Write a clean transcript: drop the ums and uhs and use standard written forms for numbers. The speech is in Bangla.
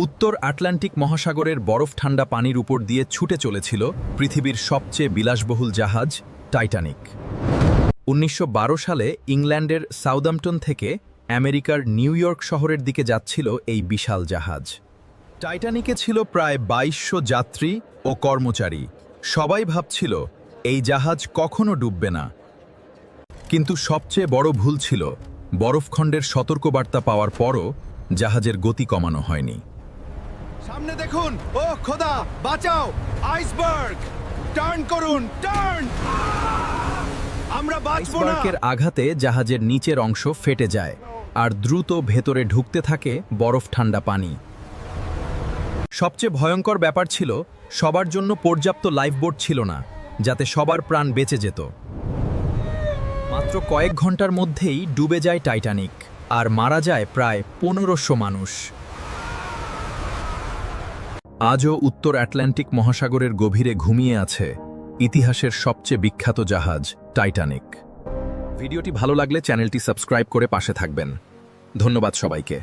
উত্তর আটলান্টিক মহাসাগরের বরফ ঠান্ডা পানির উপর দিয়ে ছুটে চলেছিল পৃথিবীর সবচেয়ে বিলাসবহুল জাহাজ টাইটানিক। ১৯১২ সালে ইংল্যান্ডের সাউদাম্পটন থেকে আমেরিকার নিউ ইয়র্ক শহরের দিকে যাচ্ছিল এই বিশাল জাহাজ। টাইটানিকে ছিল প্রায় ২২০০ যাত্রী ও কর্মচারী। সবাই ভাবছিল এই জাহাজ কখনো ডুববে না। কিন্তু সবচেয়ে বড় ভুল ছিল বরফখণ্ডের সতর্কবার্তা পাওয়ার পরও জাহাজের গতি কমানো হয়নি। সামনে দেখুন, ও খোদা বাঁচাও, আইসবার্গ! টার্ন করুন, টার্ন! আমরা বাঁচবো না। আইসবার্গের আঘাতে জাহাজের নিচের অংশ ফেটে যায় আর দ্রুত ভেতরে ঢুকতে থাকে বরফ ঠান্ডা পানি। সবচেয়ে ভয়ঙ্কর ব্যাপার ছিল সবার জন্য পর্যাপ্ত লাইফবোট ছিল না, যাতে সবার প্রাণ বেঁচে যেত। মাত্র কয়েক ঘন্টার মধ্যেই ডুবে যায় টাইটানিক আর মারা যায় প্রায় ১৫০০ মানুষ। আজও উত্তর আটলান্টিক মহাসাগরের গভীরে ঘুমিয়ে আছে ইতিহাসের সবচেয়ে বিখ্যাত জাহাজ টাইটানিক। ভিডিওটি ভালো লাগলে চ্যানেলটি সাবস্ক্রাইব করে পাশে থাকবেন। ধন্যবাদ সবাইকে।